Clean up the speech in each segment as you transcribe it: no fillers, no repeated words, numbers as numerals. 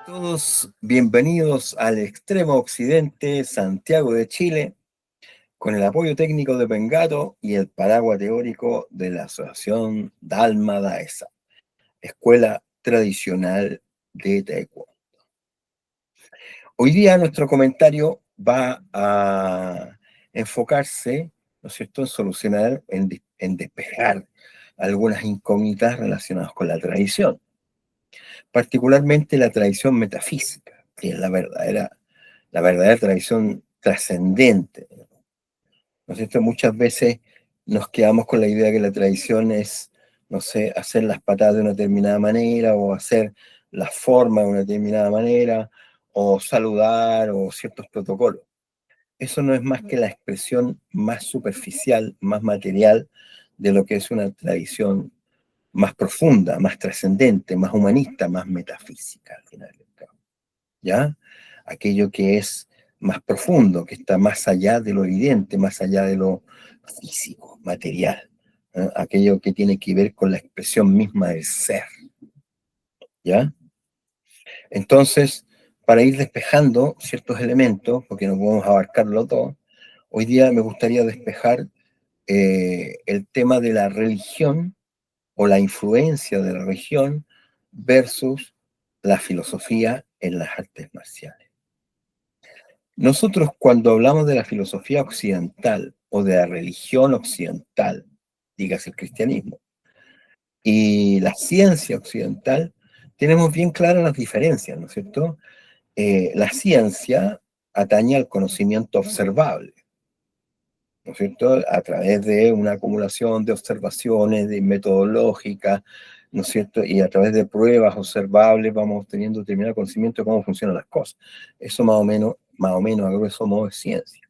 Todos bienvenidos al extremo occidente, Santiago de Chile, con el apoyo técnico de Pengato y el paraguas teórico de la Asociación Dalma Daesa, Escuela Tradicional de Taekwondo. Hoy día nuestro comentario va a enfocarse, ¿no es cierto?, en solucionar, en despejar algunas incógnitas relacionadas con la tradición, particularmente la tradición metafísica, que es la verdadera tradición trascendente, ¿no es cierto? Muchas veces nos quedamos con la idea que la tradición es, no sé, hacer las patadas de una determinada manera o hacer las formas de una determinada manera o saludar o ciertos protocolos. Eso no es más que la expresión más superficial, más material de lo que es una tradición más profunda, más trascendente, más humanista, más metafísica al final del cabo. ¿Ya? Aquello que es más profundo, que está más allá de lo evidente, más allá de lo físico, material, ¿eh? Aquello que tiene que ver con la expresión misma del ser, ¿ya? Entonces, para ir despejando ciertos elementos, porque no podemos abarcarlo todo, hoy día me gustaría despejar el tema de la religión o la influencia de la religión versus la filosofía en las artes marciales. Nosotros cuando hablamos de la filosofía occidental o de la religión occidental, dígase el cristianismo, y la ciencia occidental, tenemos bien claras las diferencias, ¿no es cierto? La ciencia atañe al conocimiento observable, ¿no es cierto? A través de una acumulación de observaciones, de metodológicas, ¿no es cierto? Y a través de pruebas observables vamos teniendo determinado conocimiento de cómo funcionan las cosas. Eso más o menos, a grosso modo, es ciencia.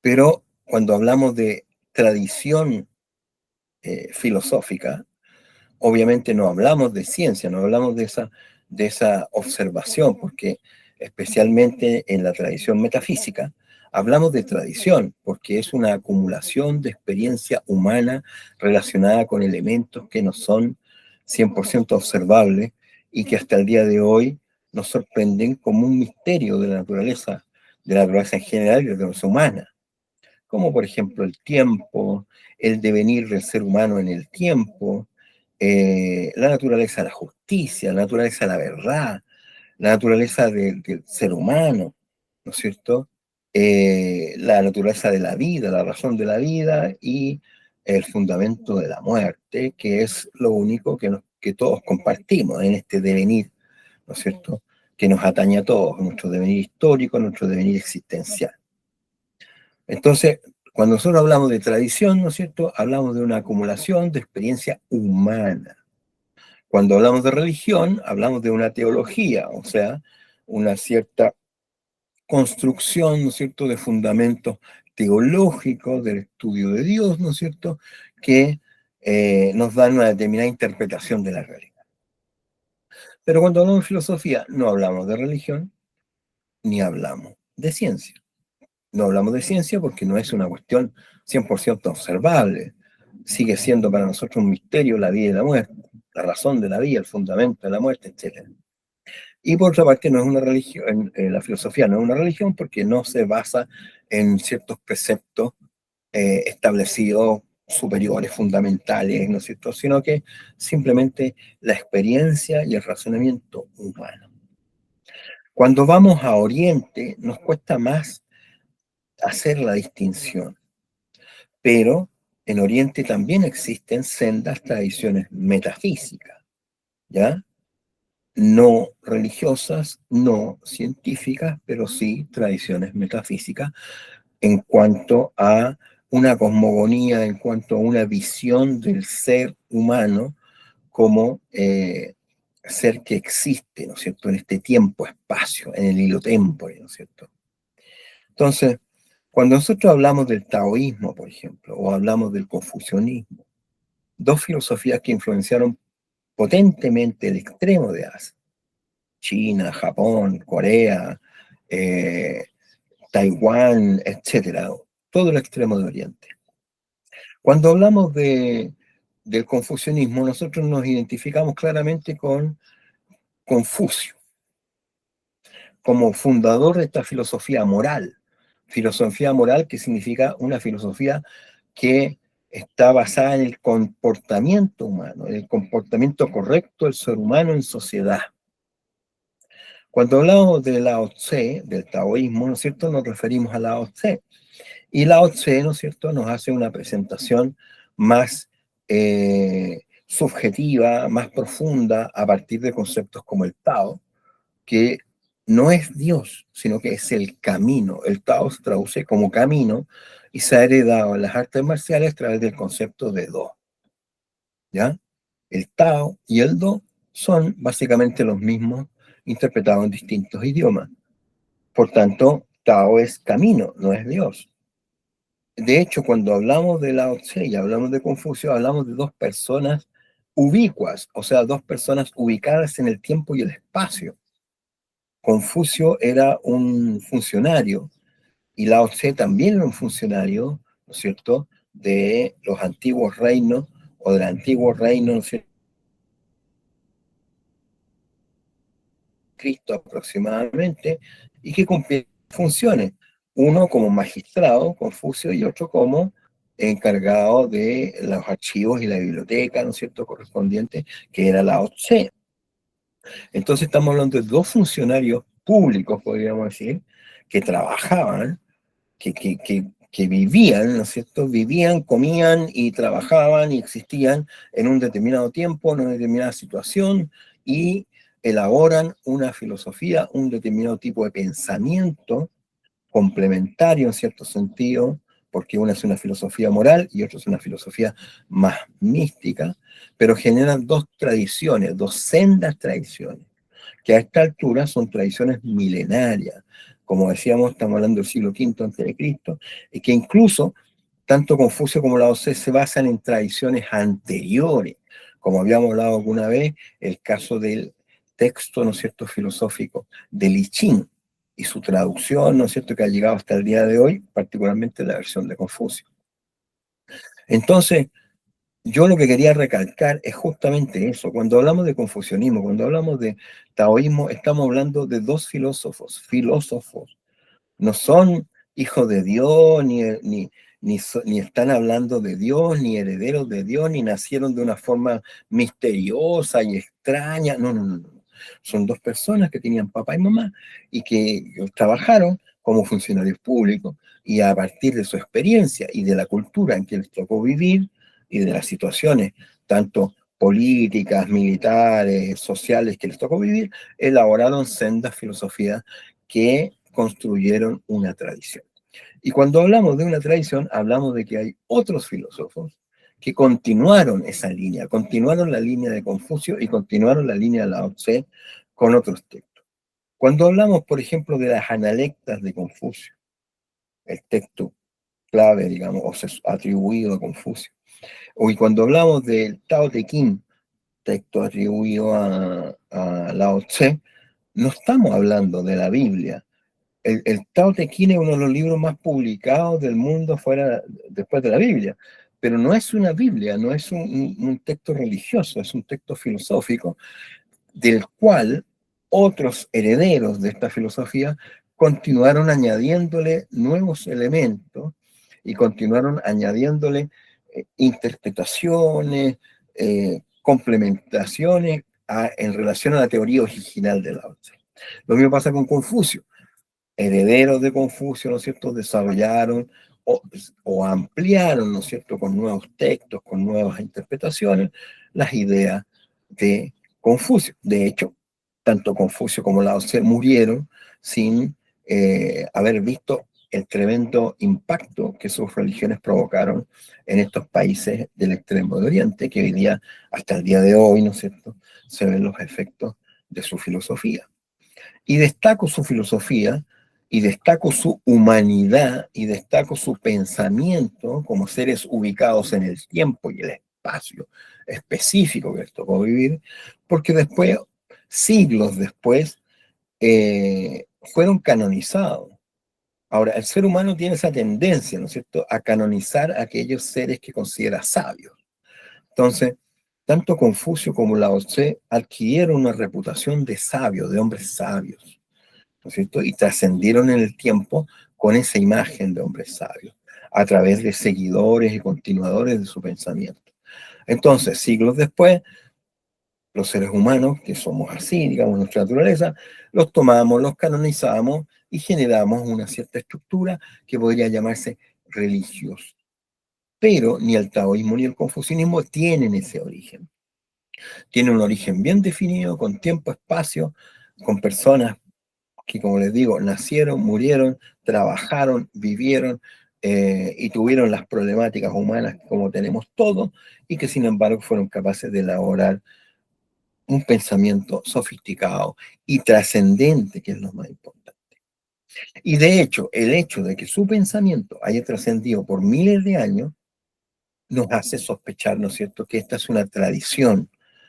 Pero cuando hablamos de tradición filosófica, obviamente no hablamos de ciencia, no hablamos de esa observación, porque especialmente en la tradición metafísica, hablamos de tradición, porque es una acumulación de experiencia humana relacionada con elementos que no son 100% observables y que hasta el día de hoy nos sorprenden como un misterio de la naturaleza en general y de la naturaleza humana, como por ejemplo el tiempo, el devenir del ser humano en el tiempo, la naturaleza de la justicia, la naturaleza de la verdad, la naturaleza del ser humano, ¿no es cierto? La naturaleza de la vida, la razón de la vida y el fundamento de la muerte, que es lo único que todos compartimos en este devenir, ¿no es cierto? Que nos atañe a todos, nuestro devenir histórico, nuestro devenir existencial. Entonces, cuando nosotros hablamos de tradición, ¿no es cierto? Hablamos de una acumulación de experiencia humana. Cuando hablamos de religión, hablamos de una teología, o sea, una cierta construcción, ¿no es cierto?, de fundamentos teológicos del estudio de Dios, ¿no es cierto?, que nos dan una determinada interpretación de la realidad. Pero cuando hablamos de filosofía, no hablamos de religión, ni hablamos de ciencia. No hablamos de ciencia porque no es una cuestión 100% observable. Sigue siendo para nosotros un misterio la vida y la muerte, la razón de la vida, el fundamento de la muerte, etc. Y por otra parte, no es una religión, la filosofía no es una religión porque no se basa en ciertos preceptos establecidos superiores, fundamentales, ¿no es cierto? Sino que simplemente la experiencia y el razonamiento humano. Cuando vamos a Oriente, nos cuesta más hacer la distinción, pero en Oriente también existen sendas tradiciones metafísicas, ¿ya? No religiosas, no científicas, pero sí tradiciones metafísicas en cuanto a una cosmogonía, en cuanto a una visión del ser humano como ser que existe, ¿no es cierto?, en este tiempo-espacio, en el hilo-tempore, ¿no es cierto? Entonces, cuando nosotros hablamos del taoísmo, por ejemplo, o hablamos del confucianismo, dos filosofías que influenciaron potentemente el extremo de Asia, China, Japón, Corea, eh, Taiwán, etcétera, todo el extremo de Oriente. Cuando hablamos del confucianismo, nosotros nos identificamos claramente con Confucio, como fundador de esta filosofía moral que significa una filosofía que está basada en el comportamiento humano, en el comportamiento correcto del ser humano en sociedad. Cuando hablamos de Lao Tse, del taoísmo, ¿no es cierto?, nos referimos a Lao Tse. Y Lao Tse, ¿no es cierto?, nos hace una presentación más subjetiva, más profunda, a partir de conceptos como el Tao, que no es Dios, sino que es el camino. El Tao se traduce como camino y se ha heredado en las artes marciales a través del concepto de Do. ¿Ya? El Tao y el Do son básicamente los mismos interpretados en distintos idiomas. Por tanto, Tao es camino, no es Dios. De hecho, cuando hablamos de Lao Tse y hablamos de Confucio, hablamos de dos personas ubicuas, o sea, dos personas ubicadas en el tiempo y el espacio. Confucio era un funcionario y Lao Tse también era un funcionario, ¿no es cierto?, de los antiguos reinos o del antiguo reino, ¿no es cierto?, Cristo aproximadamente, y que cumplía funciones, uno como magistrado, Confucio, y otro como encargado de los archivos y la biblioteca, ¿no es cierto?, correspondiente, que era Lao Tse. Entonces estamos hablando de dos funcionarios públicos, podríamos decir, que trabajaban, que vivían, ¿no es cierto?, vivían, comían y trabajaban y existían en un determinado tiempo, en una determinada situación, y elaboran una filosofía, un determinado tipo de pensamiento complementario en cierto sentido, porque una es una filosofía moral y otra es una filosofía más mística, pero generan dos tradiciones, dos sendas tradiciones, que a esta altura son tradiciones milenarias. Como decíamos, estamos hablando del siglo V antes de Cristo, y que incluso tanto Confucio como Lao Tse se basan en tradiciones anteriores, como habíamos hablado alguna vez, el caso del texto, ¿no es cierto?, filosófico de I Ching y su traducción, ¿no es cierto?, que ha llegado hasta el día de hoy, particularmente la versión de Confucio. Entonces, yo lo que quería recalcar es justamente eso. Cuando hablamos de confucianismo, cuando hablamos de taoísmo, estamos hablando de dos filósofos. No son hijos de Dios, ni están hablando de Dios, ni herederos de Dios, ni nacieron de una forma misteriosa y extraña. No, no, no, no. Son dos personas que tenían papá y mamá y que trabajaron como funcionarios públicos y a partir de su experiencia y de la cultura en que les tocó vivir y de las situaciones, tanto políticas, militares, sociales que les tocó vivir, elaboraron sendas filosofías que construyeron una tradición. Y cuando hablamos de una tradición, hablamos de que hay otros filósofos que continuaron esa línea, continuaron la línea de Confucio y continuaron la línea de Lao Tse con otros textos. Cuando hablamos, por ejemplo, de las analectas de Confucio, el texto clave, digamos, o atribuido a Confucio, y cuando hablamos del Tao Te Ching, texto atribuido a Lao Tse, no estamos hablando de la Biblia. El Tao Te Ching es uno de los libros más publicados del mundo después de la Biblia, pero no es una Biblia, no es un texto religioso, es un texto filosófico del cual otros herederos de esta filosofía continuaron añadiéndole nuevos elementos y continuaron añadiéndole interpretaciones, complementaciones en relación a la teoría original de Lao Tse. Lo mismo pasa con Confucio. Herederos de Confucio, ¿no es cierto?, desarrollaron o ampliaron, ¿no es cierto?, con nuevos textos, con nuevas interpretaciones, las ideas de Confucio. De hecho, tanto Confucio como Lao Tse murieron sin haber visto el tremendo impacto que sus religiones provocaron en estos países del extremo de Oriente, que hoy día, hasta el día de hoy, ¿no es cierto?, se ven los efectos de su filosofía. Y destaco su filosofía, y destaco su humanidad, y destaco su pensamiento como seres ubicados en el tiempo y el espacio específico que les tocó vivir, porque después, siglos después, fueron canonizados. Ahora, el ser humano tiene esa tendencia, ¿no es cierto?, a canonizar a aquellos seres que considera sabios. Entonces, Tanto Confucio como Lao Tse adquirieron una reputación de sabios, de hombres sabios, ¿no es cierto? Y trascendieron en el tiempo con esa imagen de hombres sabios, a través de seguidores y continuadores de su pensamiento. Entonces, siglos después, los seres humanos, que somos así, digamos, nuestra naturaleza, los tomamos, los canonizamos y generamos una cierta estructura que podría llamarse religiosa. Pero ni el taoísmo ni el confucianismo tienen ese origen. Tienen un origen bien definido, con tiempo, espacio, con personas que, como les digo, nacieron, murieron, trabajaron, vivieron y tuvieron las problemáticas humanas como tenemos todos, y que sin embargo fueron capaces de elaborar un pensamiento sofisticado y trascendente, que es lo más importante. Y de hecho, el hecho de que su pensamiento haya trascendido por miles de años nos hace sospechar, ¿no es cierto?, que esta es una tradición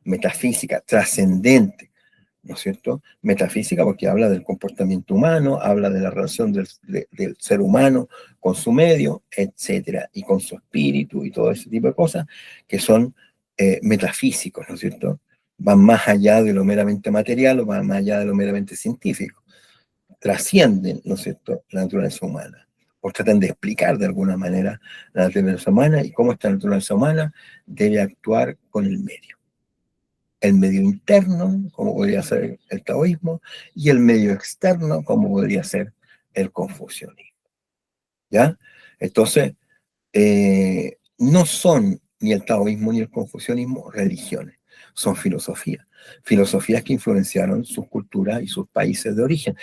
metafísica trascendente, ¿no es cierto? Metafísica porque habla del comportamiento humano, habla de la relación del ser humano con su medio, etcétera, y con su espíritu y todo ese tipo de cosas que son metafísicos, ¿no es cierto? Van más allá de lo meramente material o van más allá de lo meramente científico. Trascienden, ¿no es cierto?, la naturaleza humana, o tratan de explicar de alguna manera la naturaleza humana y cómo esta naturaleza humana debe actuar con el medio interno, como podría ser el taoísmo, y el medio externo, como podría ser el confucianismo. ¿Ya? Entonces, no son ni el taoísmo ni el confucianismo religiones, son filosofías. Filosofías que influenciaron sus culturas y sus países de origen,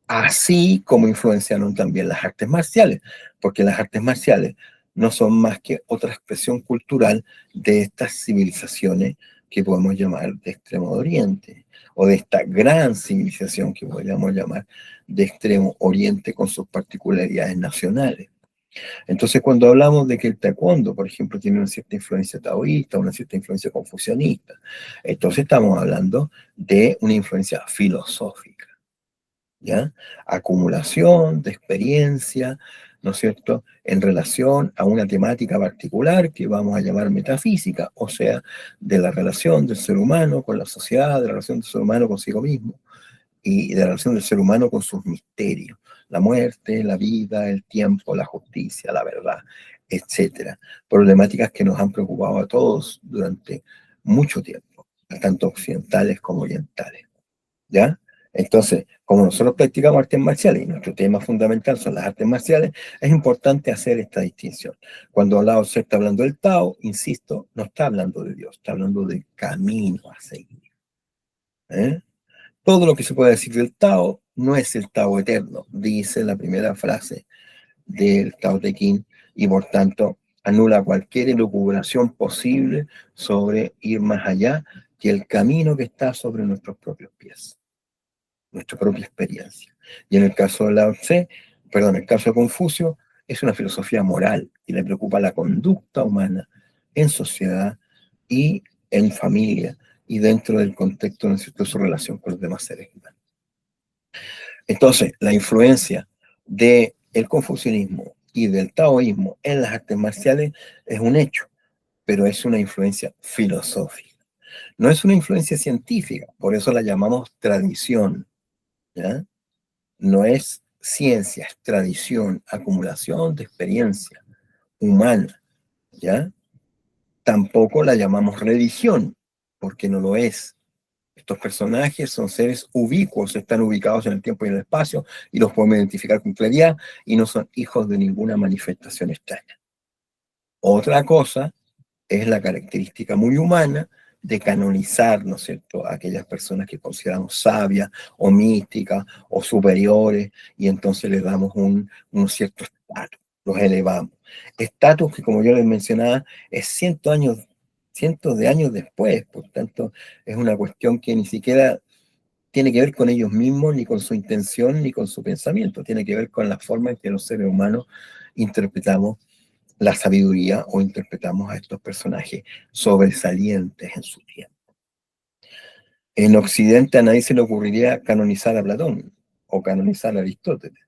así como influenciaron también las artes marciales, porque las artes marciales no son más que otra expresión cultural de estas civilizaciones que podemos llamar de Extremo Oriente, o de esta gran civilización que podríamos llamar de Extremo Oriente con sus particularidades nacionales. Entonces, cuando hablamos de que el taekwondo, por ejemplo, tiene una cierta influencia taoísta, una cierta influencia confucianista, entonces estamos hablando de una influencia filosófica. ¿Ya? Acumulación de experiencia, ¿no es cierto?, en relación a una temática particular que vamos a llamar metafísica, o sea, de la relación del ser humano con la sociedad, de la relación del ser humano consigo mismo y de la relación del ser humano con sus misterios, la muerte, la vida, el tiempo, la justicia, la verdad, etcétera. Problemáticas que nos han preocupado a todos durante mucho tiempo, tanto occidentales como orientales. ¿Ya? Entonces, como nosotros practicamos artes marciales y nuestro tema fundamental son las artes marciales, es importante hacer esta distinción. Cuando Lao Tse está hablando del Tao, insisto, no está hablando de Dios, está hablando del camino a seguir. ¿Eh? Todo lo que se puede decir del Tao no es el Tao eterno, dice la primera frase del Tao Te Ching, y por tanto anula cualquier elucubración posible sobre ir más allá que el camino que está sobre nuestros propios pies, nuestra propia experiencia. Y en el caso de Lao Tse, perdón, en el caso de Confucio, es una filosofía moral y le preocupa la conducta humana en sociedad y en familia y dentro del contexto de su relación con los demás seres humanos. Entonces, la influencia del confucianismo y del taoísmo en las artes marciales es un hecho, pero es una influencia filosófica. No es una influencia científica, por eso la llamamos tradición, ¿ya? No es ciencia, es tradición, acumulación de experiencia humana, ¿ya? Tampoco la llamamos religión, porque no lo es. Estos personajes son seres ubicuos, están ubicados en el tiempo y en el espacio, y los podemos identificar con claridad, y no son hijos de ninguna manifestación extraña. Otra cosa es la característica muy humana de canonizar, ¿no es cierto?, a aquellas personas que consideramos sabias o místicas o superiores, y entonces les damos un cierto estatus, los elevamos. Estatus que, como yo les mencionaba, es cientos de años después, por tanto, es una cuestión que ni siquiera tiene que ver con ellos mismos, ni con su intención, ni con su pensamiento, tiene que ver con la forma en que los seres humanos interpretamos la sabiduría o interpretamos a estos personajes sobresalientes en su tiempo. En Occidente a nadie se le ocurriría canonizar a Platón o canonizar a Aristóteles.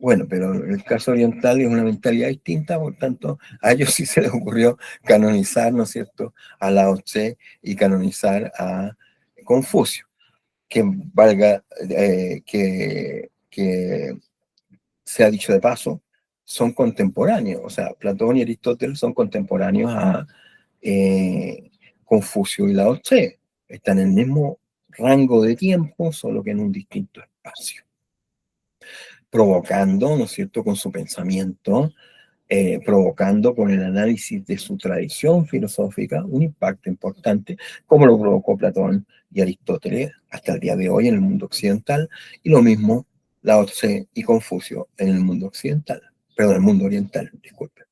Bueno, pero en el caso oriental es una mentalidad distinta, por tanto, a ellos sí se les ocurrió canonizar, ¿no es cierto?, a Lao Tse y canonizar a Confucio, que valga, que sea dicho de paso, son contemporáneos, o sea, Platón y Aristóteles son contemporáneos a Confucio y Lao Tse, están en el mismo rango de tiempo, solo que en un distinto espacio, provocando, ¿no es cierto?, con su pensamiento, provocando con el análisis de su tradición filosófica un impacto importante, como lo provocó Platón y Aristóteles hasta el día de hoy en el mundo occidental, y lo mismo Lao Tse y Confucio en el mundo occidental, perdón, el mundo oriental, disculpe.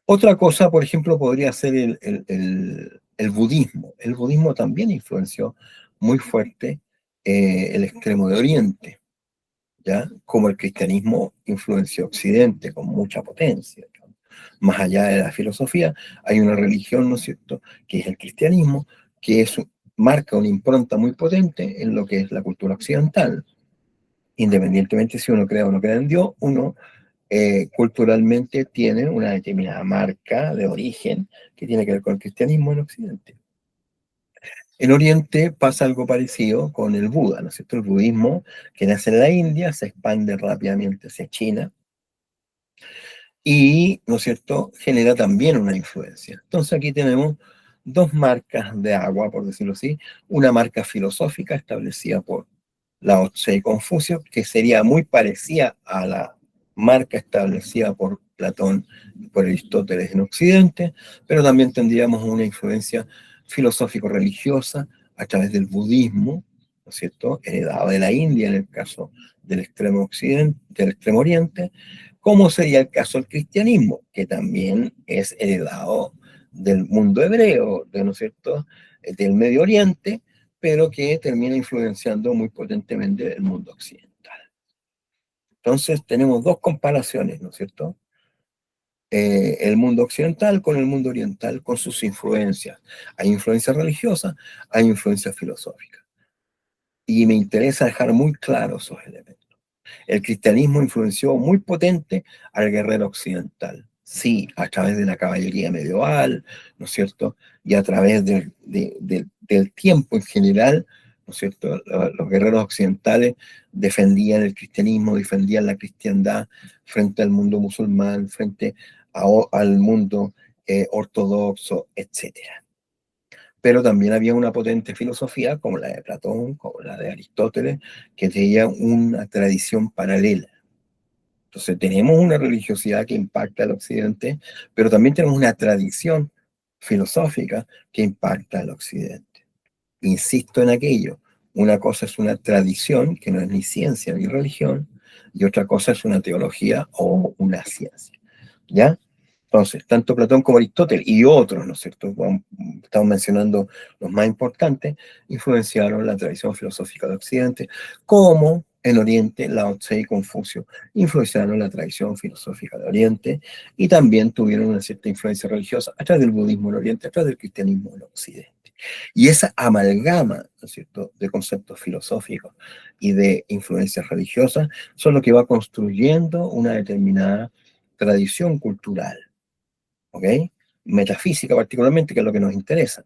Otra cosa, por ejemplo, podría ser el budismo. El budismo también influenció muy fuerte el extremo de Oriente, ¿ya? Como el cristianismo influenció Occidente con mucha potencia. Más allá de la filosofía, hay una religión, ¿no es cierto?, que es el cristianismo, que marca una impronta muy potente en lo que es la cultura occidental. Independientemente si uno cree o no cree en Dios, uno culturalmente tiene una determinada marca de origen que tiene que ver con el cristianismo en Occidente. En Oriente pasa algo parecido con el Buda, ¿no es cierto? El budismo que nace en la India se expande rápidamente hacia China y, ¿no es cierto?, genera también una influencia. Entonces aquí tenemos dos marcas de agua, por decirlo así, una marca filosófica establecida por Lao Tse y Confucio, que sería muy parecida a la marca establecida por Platón y por Aristóteles en Occidente, pero también tendríamos una influencia filosófico-religiosa a través del budismo, ¿no es cierto?, heredado de la India en el caso del extremo occidente, del extremo oriente, como sería el caso del cristianismo, que también es heredado del mundo hebreo, ¿no es cierto?, del Medio Oriente, pero que termina influenciando muy potentemente el mundo occidental. Entonces tenemos dos comparaciones, ¿no es cierto? El mundo occidental con el mundo oriental, con sus influencias. Hay influencias religiosas, hay influencias filosóficas. Y me interesa dejar muy claros esos elementos. El cristianismo influenció muy potente al guerrero occidental. Sí, a través de la caballería medieval, ¿no es cierto? Y a través del tiempo en general, ¿no es cierto? Los guerreros occidentales defendían el cristianismo, defendían la cristiandad frente al mundo musulmán, frente al mundo ortodoxo, etcétera. Pero también había una potente filosofía, como la de Platón, como la de Aristóteles, que tenía una tradición paralela. Entonces tenemos una religiosidad que impacta al occidente, pero también tenemos una tradición filosófica que impacta al occidente. Insisto en aquello, una cosa es una tradición, que no es ni ciencia ni religión, y otra cosa es una teología o una ciencia. ¿Ya? Entonces, tanto Platón como Aristóteles y otros, ¿no es cierto? Estamos mencionando los más importantes, influenciaron la tradición filosófica de Occidente, como en Oriente Lao Tse y Confucio influenciaron la tradición filosófica de Oriente y también tuvieron una cierta influencia religiosa a través del budismo en Oriente, a través del cristianismo en Occidente. Y esa amalgama, ¿no es cierto?, de conceptos filosóficos y de influencias religiosas son lo que va construyendo una determinada tradición cultural, ¿ok? Metafísica particularmente, que es lo que nos interesa,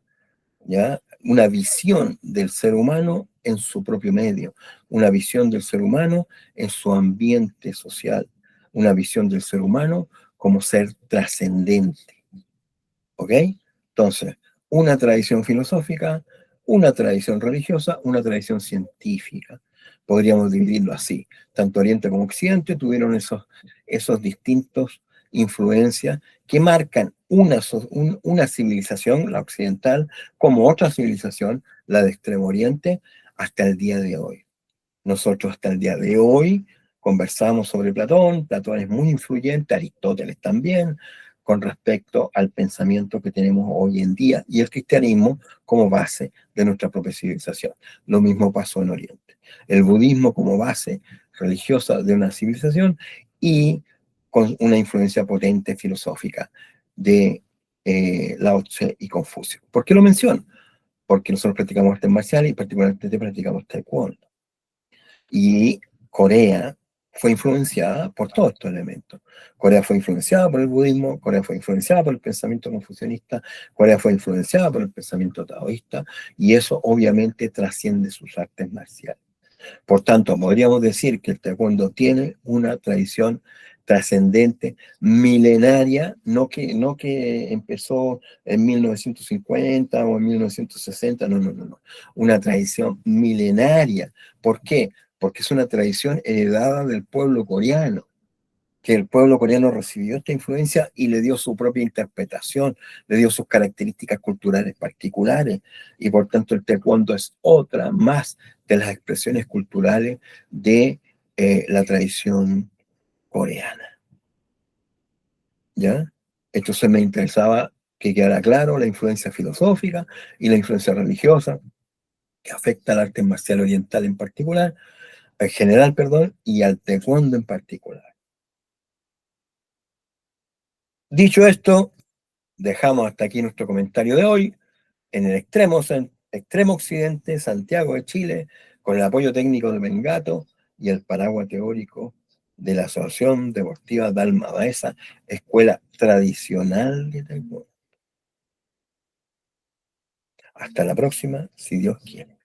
¿ya? Una visión del ser humano en su propio medio, una visión del ser humano en su ambiente social, una visión del ser humano como ser trascendente, ¿ok? Entonces, una tradición filosófica, una tradición religiosa, una tradición científica. Podríamos dividirlo así. Tanto Oriente como Occidente tuvieron esos distintos influencias que marcan una civilización, la occidental, como otra civilización, la de Extremo Oriente, hasta el día de hoy. Nosotros hasta el día de hoy conversamos sobre Platón, Platón es muy influyente, Aristóteles también, con respecto al pensamiento que tenemos hoy en día y el cristianismo como base de nuestra propia civilización. Lo mismo pasó en Oriente. El budismo como base religiosa de una civilización y con una influencia potente filosófica de Lao Tse y Confucio. ¿Por qué lo menciono? Porque nosotros practicamos artes marciales y particularmente practicamos taekwondo. Y Corea, fue influenciada por todos estos elementos. Corea fue influenciada por el budismo, Corea fue influenciada por el pensamiento confucianista, Corea fue influenciada por el pensamiento taoísta, y eso obviamente trasciende sus artes marciales. Por tanto, podríamos decir que el taekwondo tiene una tradición trascendente, milenaria, no que empezó en 1950 o en 1960, no, no, no, no. Una tradición milenaria. ¿Por qué? Porque es una tradición heredada del pueblo coreano, que el pueblo coreano recibió esta influencia y le dio su propia interpretación, le dio sus características culturales particulares, y por tanto el taekwondo es otra más de las expresiones culturales de la tradición coreana. ¿Ya? Entonces me interesaba que quedara claro la influencia filosófica y la influencia religiosa que afecta al arte marcial oriental en particular, en general, perdón, y al taekwondo en particular. Dicho esto, dejamos hasta aquí nuestro comentario de hoy en el extremo occidente, Santiago de Chile, con el apoyo técnico de Mengato y el paraguas teórico de la Asociación Deportiva Dalma Baeza, escuela tradicional de taekwondo. Hasta la próxima, si Dios quiere.